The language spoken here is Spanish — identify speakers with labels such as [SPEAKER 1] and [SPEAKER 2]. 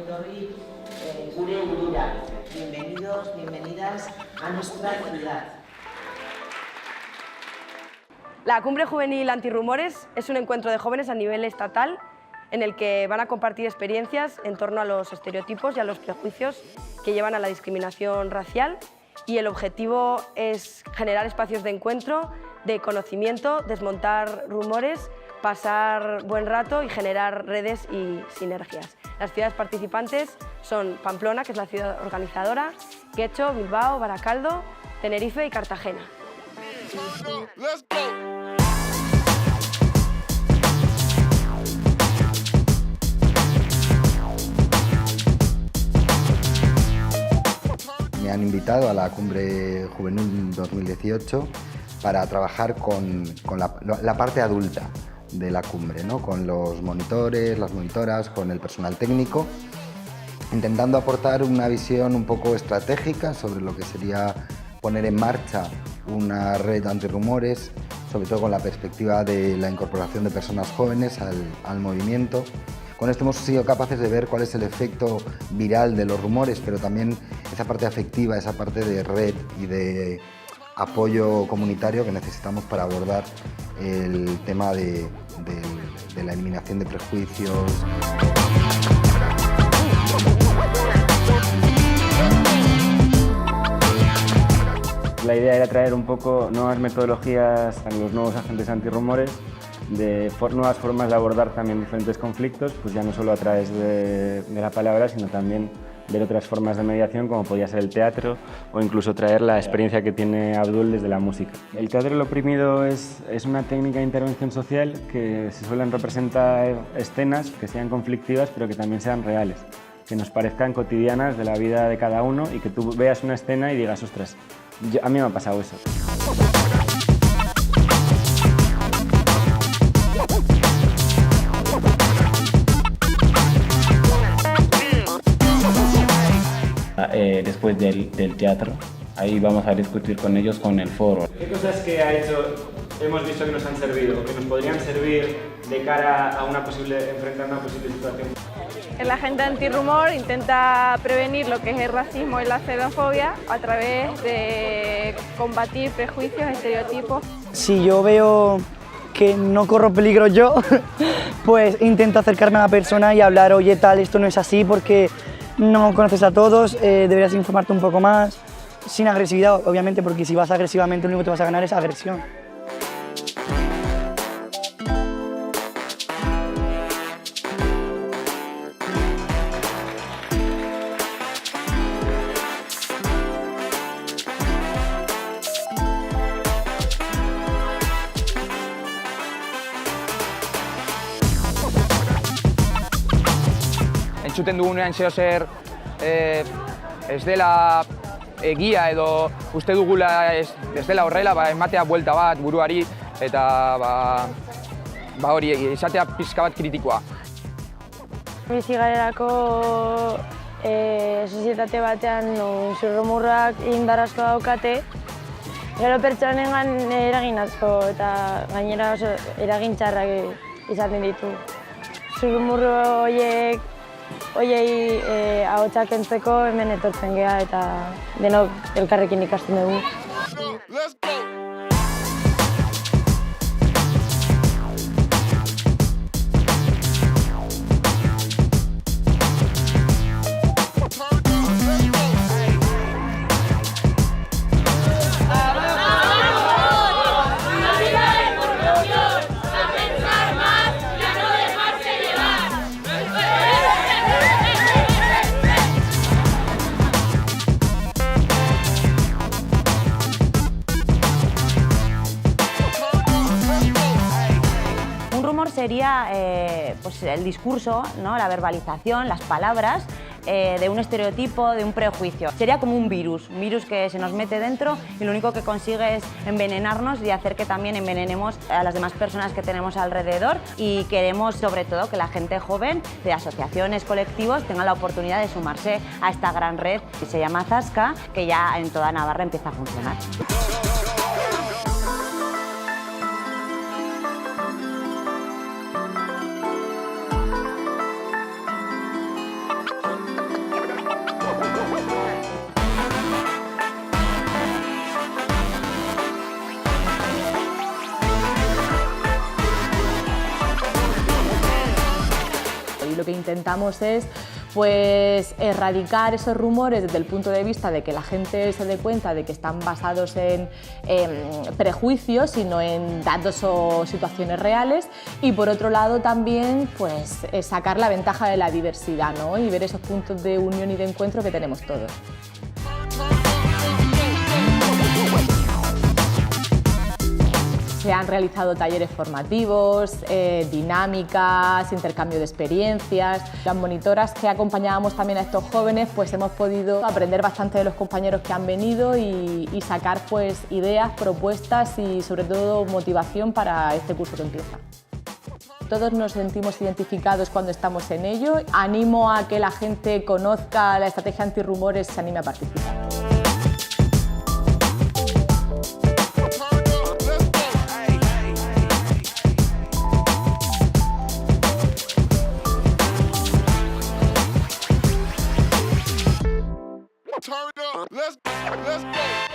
[SPEAKER 1] etorri gure hirura. Bienvenidos, bienvenidas a nuestra ciudad.
[SPEAKER 2] La Cumbre Juvenil Antirrumores es un encuentro de jóvenes a nivel estatal en el que van a compartir experiencias en torno a los estereotipos y a los prejuicios que llevan a la discriminación racial, y el objetivo es generar espacios de encuentro, de conocimiento, desmontar rumores, pasar buen rato y generar redes y sinergias. Las ciudades participantes son Pamplona, que es la ciudad organizadora, Guecho, Bilbao, Baracaldo, Tenerife y Cartagena.
[SPEAKER 3] Me han invitado a la Cumbre Juvenil 2018 para trabajar con la parte adulta de la cumbre, ¿no? Con los monitores, las monitoras, con el personal técnico, intentando aportar una visión un poco estratégica sobre lo que sería poner en marcha una red antirrumores, sobre todo con la perspectiva de la incorporación de personas jóvenes al movimiento. Con esto hemos sido capaces de ver cuál es el efecto viral de los rumores, pero también esa parte afectiva, esa parte de red y de apoyo comunitario que necesitamos para abordar el tema de la eliminación de prejuicios.
[SPEAKER 4] La idea era traer un poco nuevas metodologías a los nuevos agentes antirrumores, de nuevas formas de abordar también diferentes conflictos, pues ya no solo a través de la palabra, sino también ver otras formas de mediación, como podía ser el teatro, o incluso traer la experiencia que tiene Abdul desde la música. El teatro del oprimido es una técnica de intervención social que se suelen representar escenas que sean conflictivas, pero que también sean reales, que nos parezcan cotidianas de la vida de cada uno y que tú veas una escena y digas, ostras, a mí me ha pasado eso.
[SPEAKER 5] Después del teatro, ahí vamos a discutir con ellos con el foro.
[SPEAKER 4] ¿Qué cosas que hemos visto que nos han servido o que nos podrían servir de cara a enfrentar una posible situación?
[SPEAKER 6] El agente antirrumor intenta prevenir lo que es el racismo y la xenofobia a través de combatir prejuicios, estereotipos.
[SPEAKER 7] Si yo veo que no corro peligro yo, pues intento acercarme a la persona y hablar, oye tal, esto no es así porque no conoces a todos, deberías informarte un poco más, sin agresividad, obviamente, porque si vas agresivamente lo único que te vas a ganar es agresión.
[SPEAKER 8] Entzuten dugunean zer ez dela egia edo uste dugula ez dela horrela, ematea buelta bat buruari eta hori izatea pixka bat kritikoa.
[SPEAKER 6] Bizi garelako sozietate batean non zurrumurrak indar asko daukate, gero pertsonengan eragin asko eta gainera oso eragin txarrak izaten ditu. Zurrumurru horiei ahotsak kentzeko hemen etortzen gea eta denok elkarrekin ikasten dugu.
[SPEAKER 9] Sería pues el discurso, ¿no? La verbalización, las palabras de un estereotipo, de un prejuicio. Sería como un virus que se nos mete dentro y lo único que consigue es envenenarnos y hacer que también envenenemos a las demás personas que tenemos alrededor, y queremos sobre todo que la gente joven de asociaciones, colectivos tenga la oportunidad de sumarse a esta gran red que se llama Zasca, que ya en toda Navarra empieza a funcionar.
[SPEAKER 10] lo que intentamos es pues erradicar esos rumores desde el punto de vista de que la gente se dé cuenta de que están basados en prejuicios y no en datos o situaciones reales, y por otro lado también pues sacar la ventaja de la diversidad, ¿no? Y ver esos puntos de unión y de encuentro que tenemos todos. Se han realizado talleres formativos, dinámicas, intercambio de experiencias. Las monitoras que acompañábamos también a estos jóvenes, pues hemos podido aprender bastante de los compañeros que han venido y sacar pues ideas, propuestas y sobre todo motivación para este curso que empieza. Todos nos sentimos identificados cuando estamos en ello. Animo a que la gente conozca la estrategia antirrumores y se anime a participar.
[SPEAKER 11] Turn it up. Let's go.